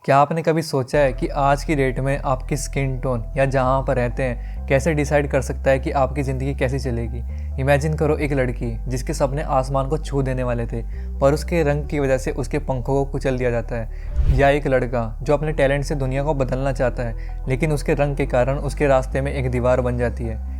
क्या आपने कभी सोचा है कि आज की डेट में आपकी स्किन टोन या जहाँ पर रहते हैं कैसे डिसाइड कर सकता है कि आपकी ज़िंदगी कैसी चलेगी। इमेजिन करो एक लड़की जिसके सपने आसमान को छू देने वाले थे पर उसके रंग की वजह से उसके पंखों को कुचल दिया जाता है, या एक लड़का जो अपने टैलेंट से दुनिया को बदलना चाहता है लेकिन उसके रंग के कारण उसके रास्ते में एक दीवार बन जाती है।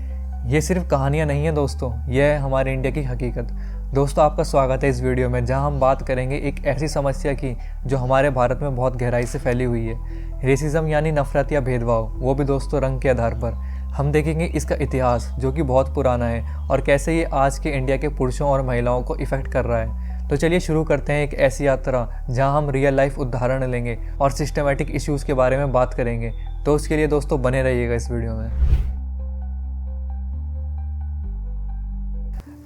ये सिर्फ कहानियाँ नहीं है दोस्तों, यह है हमारे इंडिया की हकीकत। दोस्तों, आपका स्वागत है इस वीडियो में जहां हम बात करेंगे एक ऐसी समस्या की जो हमारे भारत में बहुत गहराई से फैली हुई है। रेसिज्म यानी नफरत या भेदभाव, वो भी दोस्तों रंग के आधार पर। हम देखेंगे इसका इतिहास जो कि बहुत पुराना है और कैसे ये आज के इंडिया के पुरुषों और महिलाओं को इफ़ेक्ट कर रहा है। तो चलिए शुरू करते हैं एक ऐसी यात्रा जहां हम रियल लाइफ उदाहरण लेंगे और सिस्टमेटिक इश्यूज़ के बारे में बात करेंगे। तो उसके लिए दोस्तों बने रहिएगा इस वीडियो में।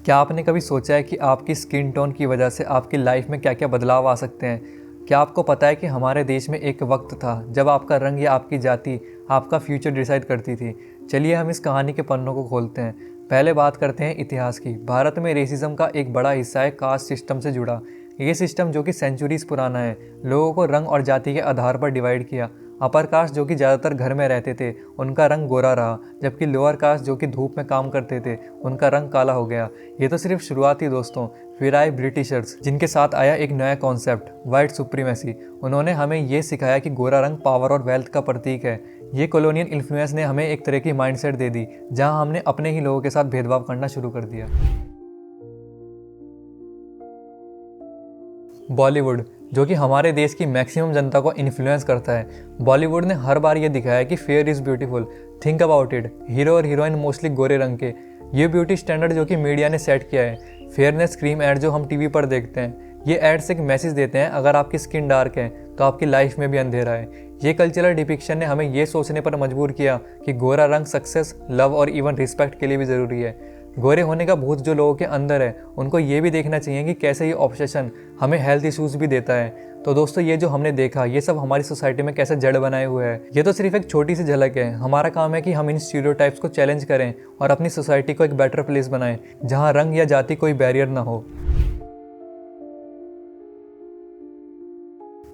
क्या आपने कभी सोचा है कि आपकी स्किन टोन की वजह से आपकी लाइफ में क्या क्या बदलाव आ सकते हैं? क्या आपको पता है कि हमारे देश में एक वक्त था जब आपका रंग या आपकी जाति आपका फ्यूचर डिसाइड करती थी? चलिए हम इस कहानी के पन्नों को खोलते हैं। पहले बात करते हैं इतिहास की। भारत में रेसिज्म का एक बड़ा हिस्सा है कास्ट सिस्टम से जुड़ा। ये सिस्टम जो कि सेंचुरीज पुराना है, लोगों को रंग और जाति के आधार पर डिवाइड किया। अपर कास्ट जो कि ज़्यादातर घर में रहते थे उनका रंग गोरा रहा, जबकि लोअर कास्ट जो कि धूप में काम करते थे उनका रंग काला हो गया। ये तो सिर्फ शुरुआत थी दोस्तों। फिर आए ब्रिटिशर्स जिनके साथ आया एक नया कॉन्सेप्ट, वाइट सुप्रीमेसी। उन्होंने हमें ये सिखाया कि गोरा रंग पावर और वेल्थ का प्रतीक है। ये कॉलोनियल इन्फ्लुएंस ने हमें एक तरह की माइंडसेट दे दी जहाँ हमने अपने ही लोगों के साथ भेदभाव करना शुरू कर दिया। बॉलीवुड जो कि हमारे देश की मैक्सिमम जनता को इन्फ्लुएंस करता है। बॉलीवुड ने हर बार ये दिखाया कि fair is beautiful. Think about it, hero और हीरोइन मोस्टली गोरे रंग के। ये ब्यूटी स्टैंडर्ड जो कि मीडिया ने सेट किया है। फेयरनेस क्रीम ऐड जो हम टीवी पर देखते हैं, ये एड्स एक मैसेज देते हैं अगर आपकी स्किन डार्क है तो आपकी लाइफ में भी अंधेरा है। ये कल्चरल डिपिक्शन ने हमें ये सोचने पर मजबूर किया कि गोरा रंग सक्सेस, लव और इवन रिस्पेक्ट के लिए भी ज़रूरी है। गोरे होने का भूत जो लोगों के अंदर है उनको ये भी देखना चाहिए कि कैसे ये ऑब्सेशन हमें हेल्थ इश्यूज़ भी देता है। तो दोस्तों, ये जो हमने देखा ये सब हमारी सोसाइटी में कैसे जड़ बनाए हुए है। ये तो सिर्फ एक छोटी सी झलक है। हमारा काम है कि हम इन स्टीरियोटाइप्स को चैलेंज करें और अपनी सोसाइटी को एक बेटर प्लेस बनाएं जहाँ रंग या जाति कोई बैरियर ना हो।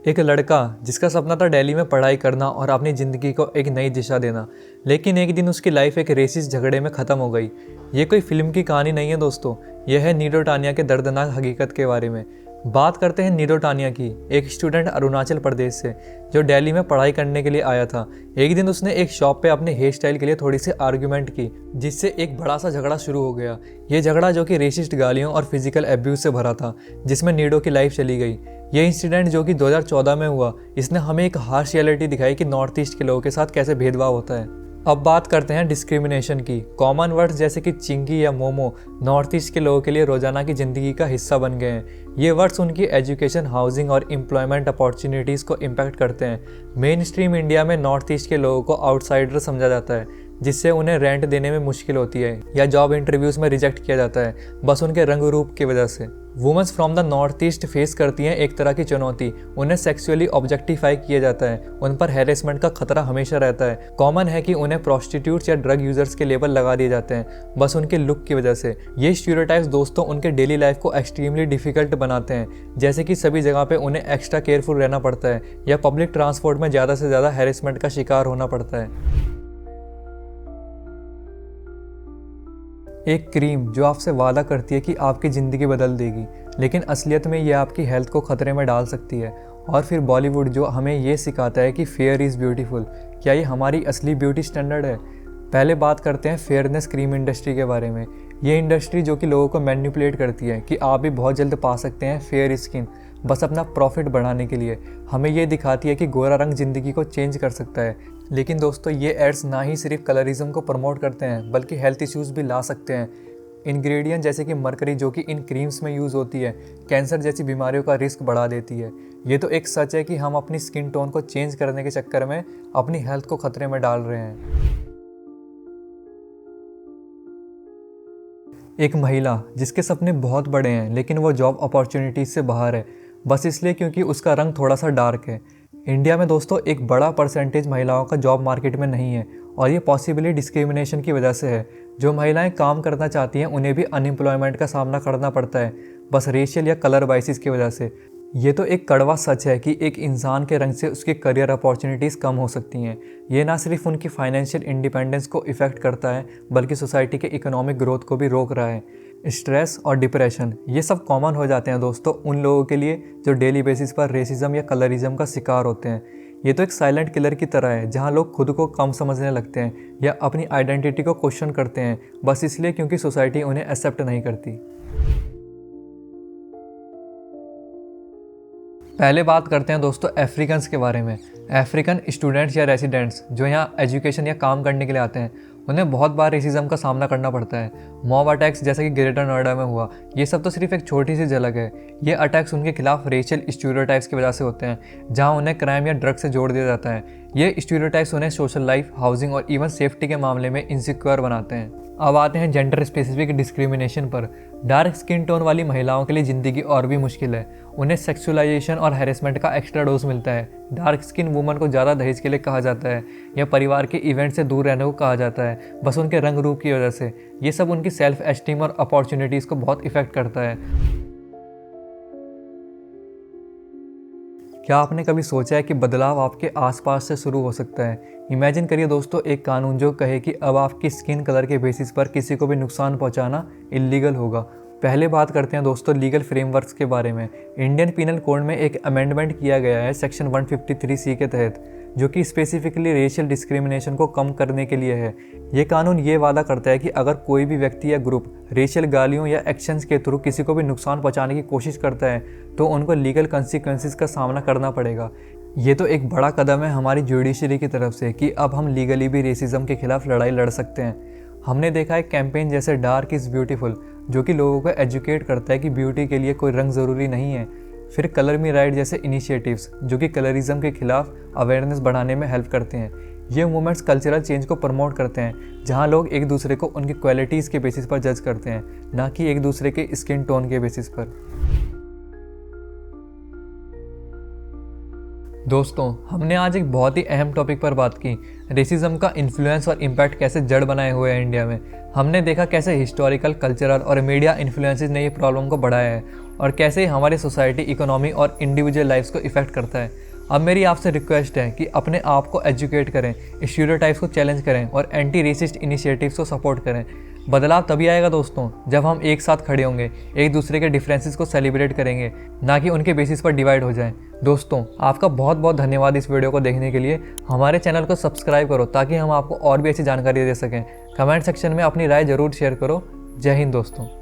एक लड़का जिसका सपना था दिल्ली में पढ़ाई करना और अपनी ज़िंदगी को एक नई दिशा देना, लेकिन एक दिन उसकी लाइफ एक रेसिस्ट झगड़े में ख़त्म हो गई। ये कोई फिल्म की कहानी नहीं है दोस्तों, यह है नीरो टानिया के दर्दनाक हकीकत के बारे में। बात करते हैं नीरो टानिया की, एक स्टूडेंट अरुणाचल प्रदेश से जो दिल्ली में पढ़ाई करने के लिए आया था। एक दिन उसने एक शॉप पे अपने हेयर स्टाइल के लिए थोड़ी सी आर्ग्यूमेंट की जिससे एक बड़ा सा झगड़ा शुरू हो गया। ये झगड़ा जो कि रेसिस्ट गालियों और फिजिकल एब्यूज से भरा था जिसमें नीडो की लाइफ चली गई। ये इंसिडेंट जो कि 2014 में हुआ, इसने हमें एक हार्श रियलिटी दिखाई कि नॉर्थ ईस्ट के लोगों के साथ कैसे भेदभाव होता है। अब बात करते हैं डिस्क्रिमिनेशन की। कॉमन वर्ड्स जैसे कि चिंकी या मोमो नॉर्थ ईस्ट के लोगों के लिए रोजाना की ज़िंदगी का हिस्सा बन गए हैं। ये वर्ड्स उनकी एजुकेशन, हाउसिंग और एम्प्लॉयमेंट अपॉर्चुनिटीज़ को इम्पैक्ट करते हैं। मेन स्ट्रीम इंडिया में नॉर्थ ईस्ट के लोगों को आउटसाइडर समझा जाता है, जिससे उन्हें रेंट देने में मुश्किल होती है या जॉब इंटरव्यूज़ में रिजेक्ट किया जाता है बस उनके रंग रूप की वजह से। Womens from the north east face करती हैं एक तरह की चुनौती, उन्हें सेक्सुअली ऑब्जेक्टिफाई किया जाता है, उन पर हैरेसमेंट का खतरा हमेशा रहता है। कॉमन है कि उन्हें प्रोस्टिट्यूट्स या ड्रग यूजर्स के लेबल लगा दिए जाते हैं बस उनके लुक की वजह से। ये स्टीरियोटाइप्स दोस्तों उनके डेली लाइफ को एक्सट्रीमली डिफिकल्ट बनाते हैं, जैसे कि सभी जगह पे उन्हें एक्स्ट्रा केयरफुल रहना पड़ता है या पब्लिक ट्रांसपोर्ट में ज़्यादा से ज़्यादा हैरेसमेंट का शिकार होना पड़ता है। एक क्रीम जो आपसे वादा करती है कि आपकी ज़िंदगी बदल देगी, लेकिन असलियत में ये आपकी हेल्थ को ख़तरे में डाल सकती है। और फिर बॉलीवुड जो हमें ये सिखाता है कि फेयर इज़ ब्यूटीफुल। क्या ये हमारी असली ब्यूटी स्टैंडर्ड है? पहले बात करते हैं फेयरनेस क्रीम इंडस्ट्री के बारे में। ये इंडस्ट्री जो कि लोगों को मैनिपुलेट करती है कि आप भी बहुत जल्द पा सकते हैं फेयर स्किन बस अपना प्रॉफिट बढ़ाने के लिए। हमें ये दिखाती है कि गोरा रंग ज़िंदगी को चेंज कर सकता है। लेकिन दोस्तों, ये एड्स ना ही सिर्फ कलरिज्म को प्रमोट करते हैं बल्कि हेल्थ इश्यूज़ भी ला सकते हैं। इंग्रेडिएंट जैसे कि मरकरी जो कि इन क्रीम्स में यूज़ होती है, कैंसर जैसी बीमारियों का रिस्क बढ़ा देती है। ये तो एक सच है कि हम अपनी स्किन टोन को चेंज करने के चक्कर में अपनी हेल्थ को खतरे में डाल रहे हैं। एक महिला जिसके सपने बहुत बड़े हैं लेकिन वो जॉब अपॉर्चुनिटीज़ से बाहर है बस इसलिए क्योंकि उसका रंग थोड़ा सा डार्क है। इंडिया में दोस्तों एक बड़ा परसेंटेज महिलाओं का जॉब मार्केट में नहीं है और ये पॉसिबली डिस्क्रिमिनेशन की वजह से है। जो महिलाएं काम करना चाहती हैं उन्हें भी अनएम्प्लॉयमेंट का सामना करना पड़ता है बस रेशियल या कलर बाइसिस की वजह से। ये तो एक कड़वा सच है कि एक इंसान के रंग से उसकी करियर अपॉर्चुनिटीज़ कम हो सकती हैं। ये ना सिर्फ उनकी फाइनेंशियल इंडिपेंडेंस को इफ़ेक्ट करता है बल्कि सोसाइटी के इकोनॉमिक ग्रोथ को भी रोक रहा है। स्ट्रेस और डिप्रेशन ये सब कॉमन हो जाते हैं दोस्तों उन लोगों के लिए जो डेली बेसिस पर रेसिज्म या कलरिज्म का शिकार होते हैं। ये तो एक साइलेंट किलर की तरह है जहाँ लोग खुद को कम समझने लगते हैं या अपनी आइडेंटिटी को क्वेश्चन करते हैं बस इसलिए क्योंकि सोसाइटी उन्हें एक्सेप्ट नहीं करती। पहले बात करते हैं दोस्तों अफ्रीकन्स के बारे में। अफ्रीकन स्टूडेंट्स या रेसिडेंट्स जो यहाँ एजुकेशन या काम करने के लिए आते हैं उन्हें बहुत बार रेसिज्म का सामना करना पड़ता है। मॉब अटैक्स जैसे कि ग्रेटर नोएडा में हुआ, ये सब तो सिर्फ एक छोटी सी झलक है। ये अटैक्स उनके खिलाफ रेशियल स्टीरियोटाइप्स की वजह से होते हैं जहाँ उन्हें क्राइम या ड्रग्स से जोड़ दिया जाता है। ये स्टीरियोटाइप्स उन्हें सोशल लाइफ, हाउसिंग और इवन सेफ्टी के मामले में इनसिक्योर बनाते हैं। अब आते हैं जेंडर स्पेसिफिक डिस्क्रिमिनेशन पर। डार्क स्किन टोन वाली महिलाओं के लिए ज़िंदगी और भी मुश्किल है। उन्हें सेक्सुअलाइजेशन और हैरेसमेंट का एक्स्ट्रा डोज मिलता है। डार्क स्किन वुमन को ज़्यादा दहेज के लिए कहा जाता है या परिवार के इवेंट से दूर रहने को कहा जाता है बस उनके रंग रूप की वजह से। ये सब उनकी सेल्फ एस्टीम और अपॉर्चुनिटीज़ को बहुत इफेक्ट करता है। क्या आपने कभी सोचा है कि बदलाव आपके आसपास से शुरू हो सकता है? इमेजिन करिए दोस्तों एक कानून जो कहे कि अब आपकी स्किन कलर के बेसिस पर किसी को भी नुकसान पहुंचाना इलीगल होगा। पहले बात करते हैं दोस्तों लीगल फ्रेमवर्क्स के बारे में। इंडियन पीनल कोड में एक अमेंडमेंट किया गया है सेक्शन 153C के तहत जो कि स्पेसिफिकली रेशियल डिस्क्रिमिनेशन को कम करने के लिए है। ये कानून ये वादा करता है कि अगर कोई भी व्यक्ति या ग्रुप रेशियल गालियों या एक्शंस के थ्रू किसी को भी नुकसान पहुंचाने की कोशिश करता है तो उनको लीगल कंसिक्वेंसेस का सामना करना पड़ेगा। ये तो एक बड़ा कदम है हमारी जुडिशरी की तरफ से कि अब हम लीगली भी रेसिज्म के खिलाफ लड़ाई लड़ सकते हैं। हमने देखा है कैंपेन जैसे डार्क इज़ ब्यूटीफुल जो कि लोगों को एजुकेट करता है कि ब्यूटी के लिए कोई रंग ज़रूरी नहीं है। फिर कलर मी राइट जैसे इनिशिएटिव्स जो कि कलरिज्म के खिलाफ अवेयरनेस बढ़ाने में हेल्प करते हैं। ये मूवमेंट्स कल्चरल चेंज को प्रमोट करते हैं जहाँ लोग एक दूसरे को उनकी क्वालिटीज़ के बेसिस पर जज करते हैं ना कि एक दूसरे के स्किन टोन के बेसिस पर। दोस्तों हमने आज एक बहुत ही अहम टॉपिक पर बात की, रेसिज्म का इन्फ्लुएंस और इम्पैक्ट कैसे जड़ बनाए हुए हैं इंडिया में। हमने देखा कैसे हिस्टोरिकल, कल्चरल और मीडिया इन्फ्लुएंसेस ने ये प्रॉब्लम को बढ़ाया है और कैसे हमारी सोसाइटी, इकोनॉमी और इंडिविजुअल लाइफ्स को इफेक्ट करता है। अब मेरी आपसे रिक्वेस्ट है कि अपने आप को एजुकेट करें, स्टीरियोटाइप्स को चैलेंज करें और एंटी रेसिस्ट इनिशिएटिव्स को सपोर्ट करें। बदलाव तभी आएगा दोस्तों जब हम एक साथ खड़े होंगे, एक दूसरे के डिफरेंसेस को सेलिब्रेट करेंगे, ना कि उनके बेसिस पर डिवाइड हो जाएं। दोस्तों आपका बहुत बहुत धन्यवाद इस वीडियो को देखने के लिए। हमारे चैनल को सब्सक्राइब करो ताकि हम आपको और भी अच्छी जानकारी दे सकें। कमेंट सेक्शन में अपनी राय ज़रूर शेयर करो। जय हिंद दोस्तों।